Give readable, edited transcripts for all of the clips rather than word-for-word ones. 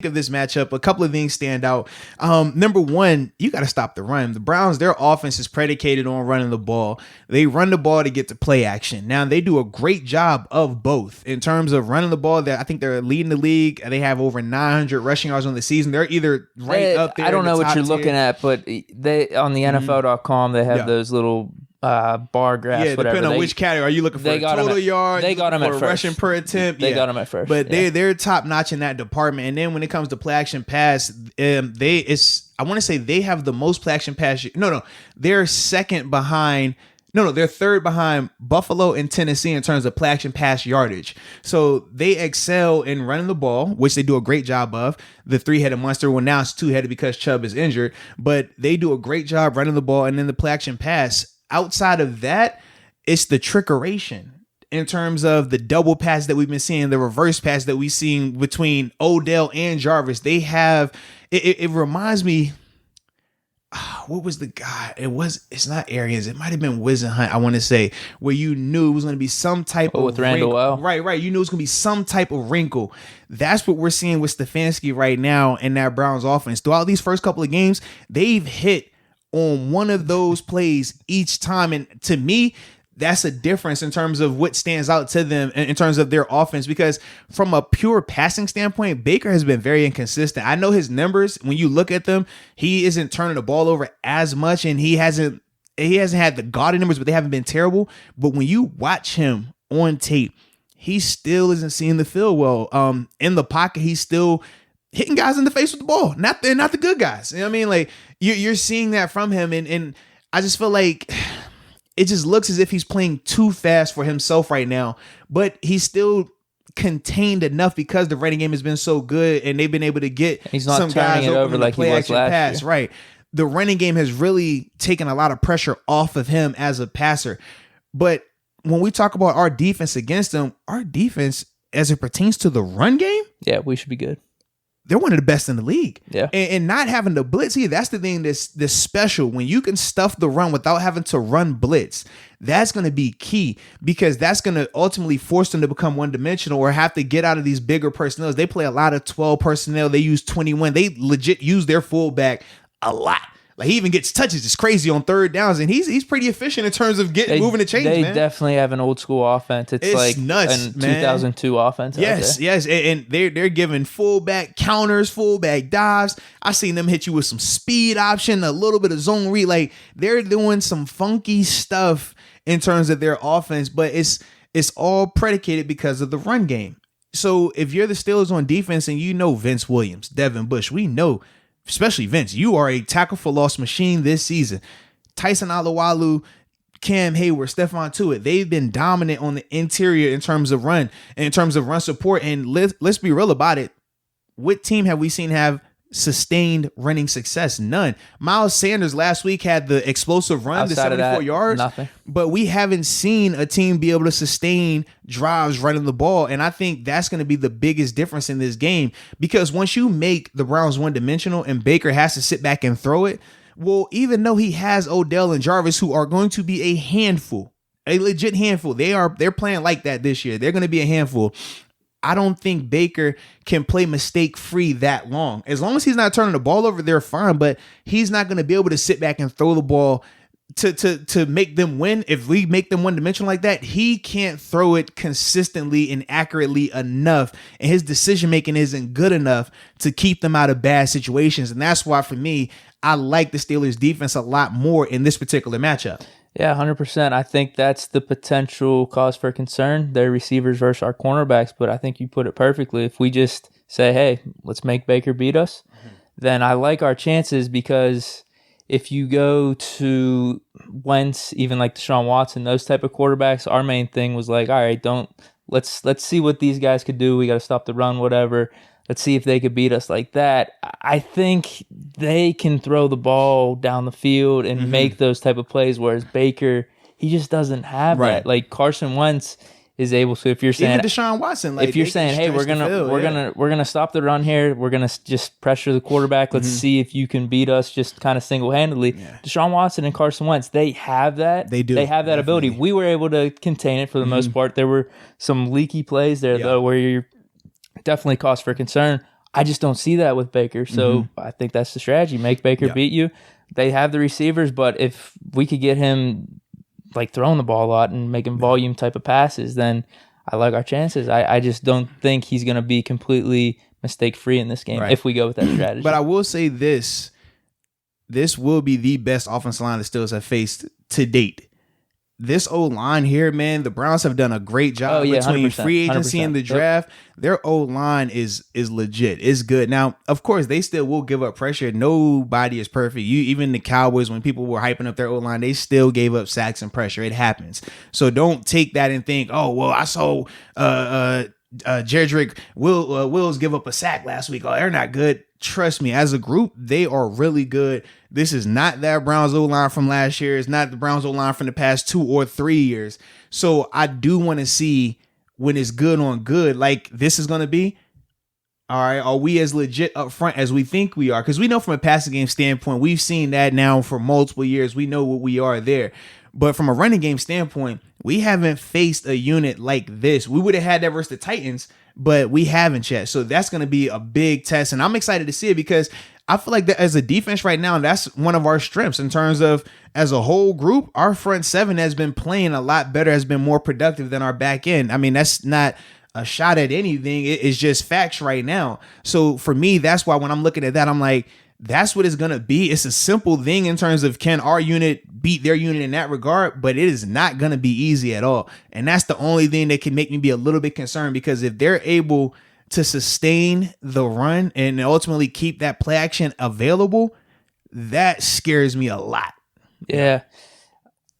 of this matchup, a couple of things stand out. Number one, you got to stop the run. The Browns, their offense is predicated on running the ball. They run the ball to get to play action. Now, they do a great job of both in terms of running the ball. I think they're leading the league. They have over 900 rushing yards on the season. They're either up there. I don't know what you're looking at, but they on the NFL.com, they have those little bar graphs, whatever. Depending on which category. Are you looking for a total yard? They got them at first. Rushing per attempt. They got them at first. But they're top notch in that department. And then when it comes to play action pass, I want to say they have the most play action pass. No, they're second behind. No, they're third behind Buffalo and Tennessee in terms of play action pass yardage. So they excel in running the ball, which they do a great job of. The three-headed monster, well, now it's two-headed because Chubb is injured, but they do a great job running the ball. And then the play action pass. Outside of that, it's the trickeration in terms of the double pass that we've been seeing, the reverse pass that we've seen between Odell and Jarvis. They have, it reminds me, what was the guy? It's not Arians. It might have been Wizenhunt, I want to say, where you knew it was going to be some type of with Randall wrinkle. Right. You knew it was going to be some type of wrinkle. That's what we're seeing with Stefanski right now in that Browns offense. Throughout these first couple of games, they've hit on one of those plays each time. And to me, that's a difference in terms of what stands out to them in terms of their offense, because from a pure passing standpoint, Baker has been very inconsistent. I know his numbers, when you look at them, he isn't turning the ball over as much, and he hasn't had the gaudy numbers, but they haven't been terrible. But when you watch him on tape, he still isn't seeing the field well. In the pocket, he's still hitting guys in the face with the ball, not the good guys. You know what I mean? Like you're seeing that from him, and I just feel like it just looks as if he's playing too fast for himself right now. But he's still contained enough because the running game has been so good, and they've been able to get some guys over like he was last year. Right, the running game has really taken a lot of pressure off of him as a passer. But when we talk about our defense against them, our defense as it pertains to the run game, we should be good. They're one of the best in the league. Yeah. And not having to blitz here, that's the thing that's special. When you can stuff the run without having to run blitz, that's going to be key, because that's going to ultimately force them to become one-dimensional or have to get out of these bigger personnel. They play a lot of 12 personnel. They use 21. They legit use their fullback a lot. Like, he even gets touches. It's crazy on third downs, and he's pretty efficient in terms of moving the chains. They definitely have an old school offense. It's like nuts, a 2002 offense. Yes, and they're giving fullback counters, fullback dives. I seen them hit you with some speed option, a little bit of zone read. Like, they're doing some funky stuff in terms of their offense, but it's all predicated because of the run game. So if you're the Steelers on defense and you know Vince Williams, Devin Bush, we know. Especially Vince, you are a tackle for loss machine this season. Tyson Alualu, Cam Hayward, Stephon Tuitt, they've been dominant on the interior in terms of run support. And let's be real about it. What team have we seen have sustained running success? None. Miles Sanders last week had the explosive run, outside the 74 yards. Nothing. But we haven't seen a team be able to sustain drives running the ball. And I think that's going to be the biggest difference in this game, because once you make the Browns one-dimensional and Baker has to sit back and throw it, well, even though he has Odell and Jarvis, who are going to be a handful, a legit handful, they're playing like that this year. They're going to be a handful. I don't think Baker can play mistake-free that long. As long as he's not turning the ball over, they're fine, but he's not going to be able to sit back and throw the ball to make them win. If we make them one-dimensional like that, he can't throw it consistently and accurately enough, and his decision-making isn't good enough to keep them out of bad situations. And that's why, for me, I like the Steelers' defense a lot more in this particular matchup. Yeah, 100%. I think that's the potential cause for concern, their receivers versus our cornerbacks. But I think you put it perfectly. If we just say, hey, let's make Baker beat us, then I like our chances, because if you go to Wentz, even like Deshaun Watson, those type of quarterbacks, our main thing was like, all right, let's see what these guys could do. We got to stop the run, whatever. Let's see if they could beat us like that. I think they can throw the ball down the field and make those type of plays, whereas Baker, he just doesn't have that. Like Carson Wentz is able to. If you're saying even Deshaun Watson, if you're saying, hey, we're gonna stop the run here, we're gonna just pressure the quarterback. Let's see if you can beat us just kind of single handedly. Yeah. Deshaun Watson and Carson Wentz, they have that. They do. They have that ability. We were able to contain it for the most part. There were some leaky plays there though, where you're definitely cause for concern. I just don't see that with Baker. So I think that's the strategy. Make Baker beat you. They have the receivers, but if we could get him like throwing the ball a lot and making volume type of passes, then I like our chances. I just don't think he's going to be completely mistake-free in this game if we go with that strategy. But I will say this will be the best offensive line the Steelers have faced to date. This O-line here, man, the Browns have done a great job between free agency and the draft. Their O-line is legit. It's good. Now, of course, they still will give up pressure. Nobody is perfect. Even the Cowboys, when people were hyping up their O-line, they still gave up sacks and pressure. It happens. So don't take that and think, oh, well, I saw Jedrick Wills give up a sack last week. Oh, they're not good. Trust me, as a group, they are really good. This is not that Browns O-line from last year. It's not the Browns O-line from the past 2 or 3 years. So I do want to see when it's good on good, like this is going to be. All right, are we as legit up front as we think we are? Because we know from a passing game standpoint, we've seen that now for multiple years. We know what we are there. But from a running game standpoint, we haven't faced a unit like this. We would have had that versus the Titans, but we haven't yet. So that's going to be a big test. And I'm excited to see it because I feel like that as a defense right now, that's one of our strengths in terms of as a whole group, our front seven has been playing a lot better, has been more productive than our back end. I mean, that's not a shot at anything. It's just facts right now. So for me, that's why when I'm looking at that, I'm like, that's what it's going to be. It's a simple thing in terms of can our unit beat their unit in that regard, but it is not going to be easy at all. And that's the only thing that can make me be a little bit concerned, because if they're able to sustain the run and ultimately keep that play action available, that scares me a lot. Yeah.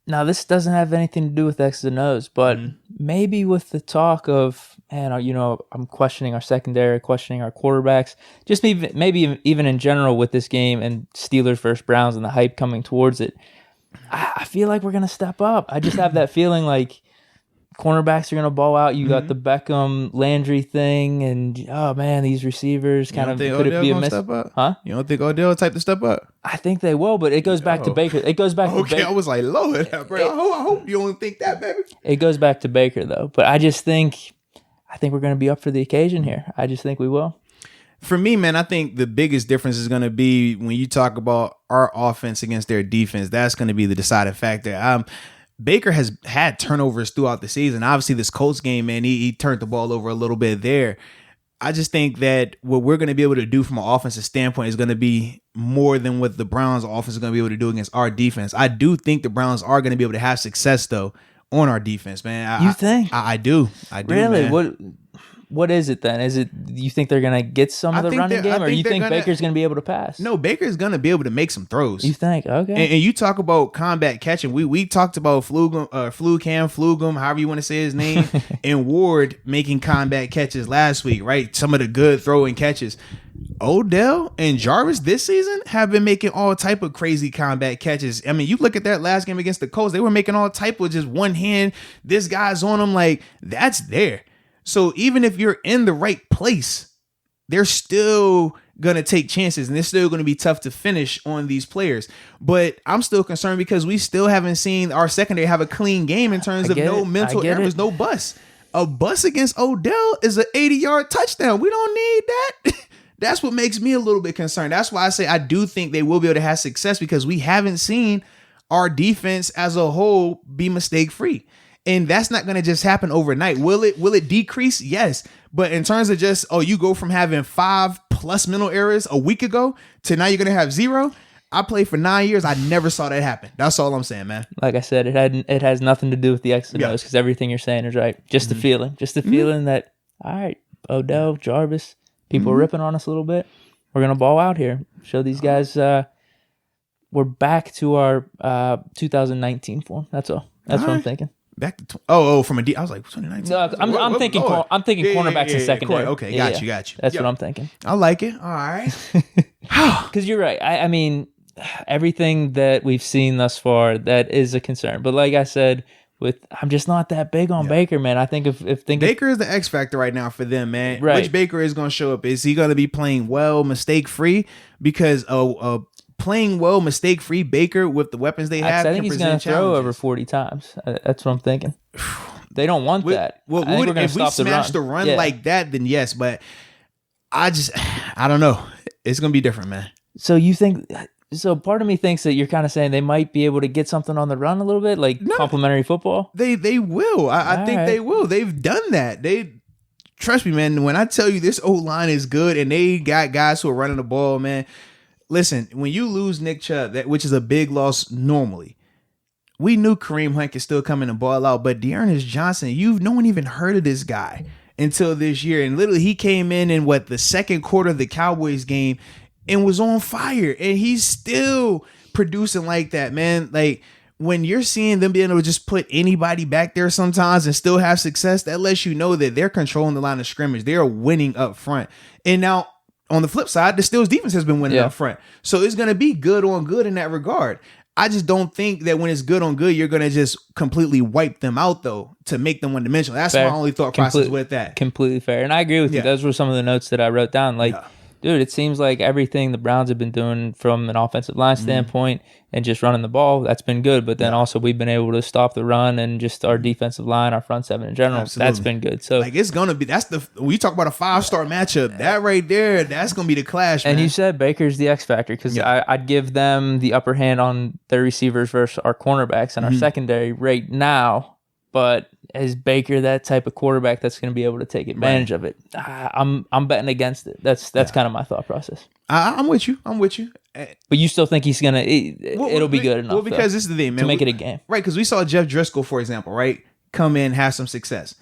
Now, this doesn't have anything to do with X's and O's, but maybe with the talk of, man, you know, I'm questioning our secondary, questioning our quarterbacks, just maybe even in general with this game and Steelers versus Browns and the hype coming towards it, I feel like we're going to step up. I just have that feeling like cornerbacks are going to ball out. You got the Beckham Landry thing, and oh man, these receivers kind of could it be a miss? Huh? You don't think Odell type to step up? I think they will, but it goes back to Baker. It goes back to Baker. I was like, Lord, bro, I hope you don't think that, baby. It goes back to Baker though, but I think we're going to be up for the occasion here. I just think we will. For me, man, I think the biggest difference is going to be when you talk about our offense against their defense. That's going to be the deciding factor. Baker has had turnovers throughout the season. Obviously, this Colts game, man, he turned the ball over a little bit there. I just think that what we're going to be able to do from an offensive standpoint is going to be more than what the Browns offense is going to be able to do against our defense. I do think the Browns are going to be able to have success, though, on our defense, man. You think? I do. Really? Man. What is it then? Is it you think they're gonna get some of the running game, or you think Baker's gonna be able to pass? No, Baker's gonna be able to make some throws. You think? Okay. And you talk about combat catching. We talked about Flugum, however you want to say his name, and Ward making combat catches last week, right? Some of the good throwing catches. Odell and Jarvis this season have been making all type of crazy combat catches. I mean, you look at that last game against the Colts, they were making all type of just one hand. This guy's on them, like that's there. So even if you're in the right place, they're still going to take chances, and it's still going to be tough to finish on these players. But I'm still concerned because we still haven't seen our secondary have a clean game in terms of no mental errors, no bust. A bust against Odell is an 80-yard touchdown. We don't need that. That's what makes me a little bit concerned. That's why I say I do think they will be able to have success, because we haven't seen our defense as a whole be mistake-free. And that's not going to just happen overnight. Will it decrease? Yes. But in terms of just, you go from having 5+ mental errors a week ago to now you're going to have 0. I played for 9 years. I never saw that happen. That's all I'm saying, man. Like I said, it has nothing to do with the X and O's, because everything you're saying is right. Just the feeling. Just the feeling that, all right, Odell, Jarvis, people are ripping on us a little bit. We're going to ball out here. Show these guys we're back to our 2019 form. That's all. That's what I'm thinking. Back to from a D. I was like 2019. No, I'm thinking cornerbacks and secondary. Okay, got you. That's what I'm thinking. I like it. All right. Because you're right. I mean, everything that we've seen thus far, that is a concern. But like I said, I'm just not that big on Baker, man. I think if Baker is the X factor right now for them, man. Right. Which Baker is going to show up? Is he going to be playing well, mistake free? Because playing well, mistake-free Baker with the weapons they have. I think he's going to throw over 40 times. That's what I'm thinking. They don't want that. Well, if we smash the run like that, then yes. But I I don't know. It's gonna be different, man. So you think? So part of me thinks that you're kind of saying they might be able to get something on the run a little bit, like complementary football. They will. I think they will. They've done that. Trust me, man. When I tell you this O-line is good and they got guys who are running the ball, man. Listen, when you lose Nick Chubb, which is a big loss normally, we knew Kareem Hunt could still come in and ball out, but Dearness Johnson, no one even heard of this guy until this year. And literally he came in the second quarter of the Cowboys game and was on fire. And he's still producing like that, man. Like when you're seeing them being able to just put anybody back there sometimes and still have success, that lets you know that they're controlling the line of scrimmage. They are winning up front. And now on the flip side, the Steelers defense has been winning up front. So it's going to be good on good in that regard. I just don't think that when it's good on good, you're going to just completely wipe them out, though, to make them one-dimensional. That's my only thought process with that. Completely fair. And I agree with you. Those were some of the notes that I wrote down. Like, dude, it seems like everything the Browns have been doing from an offensive line standpoint and just running the ball, that's been good. But then also we've been able to stop the run and just our defensive line, our front seven in general, that's been good. So like it's going to be, when you talk about a 5-star matchup, that right there, that's going to be the clash, man. And you said Baker's the X factor because I'd give them the upper hand on their receivers versus our cornerbacks and our secondary right now. But is Baker that type of quarterback that's going to be able to take advantage of it? I'm betting against it. That's kind of my thought process. I'm with you. But you still think he's gonna? It'll be good enough. Well, because this is the thing, man. To make it a game, right? Because we saw Jeff Driscoll, for example, right, come in, have some success.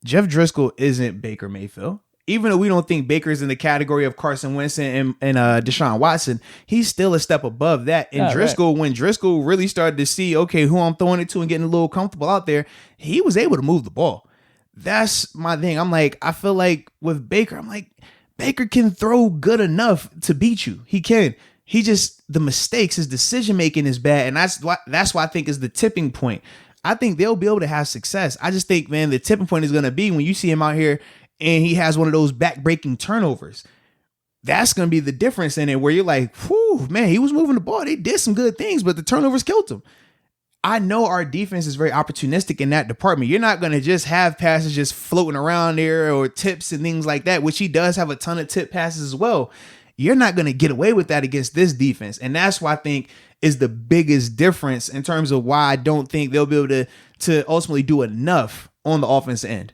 Jeff Driscoll isn't Baker Mayfield. Even though we don't think Baker's in the category of Carson Wentz and Deshaun Watson, he's still a step above that. And Driscoll, when Driscoll really started to see, okay, who I'm throwing it to and getting a little comfortable out there, he was able to move the ball. That's my thing. I'm like, I feel like with Baker, Baker can throw good enough to beat you. He can. He just, the mistakes, his decision making is bad. And that's why I think is the tipping point. I think they'll be able to have success. I just think, man, the tipping point is going to be when you see him out here and he has one of those back-breaking turnovers. That's going to be the difference in it where you're like, whew, man, he was moving the ball. They did some good things, but the turnovers killed him. I know our defense is very opportunistic in that department. You're not going to just have passes just floating around there or tips and things like that, which he does have a ton of tip passes as well. You're not going to get away with that against this defense. And that's why I think is the biggest difference in terms of why I don't think they'll be able to ultimately do enough on the offensive end.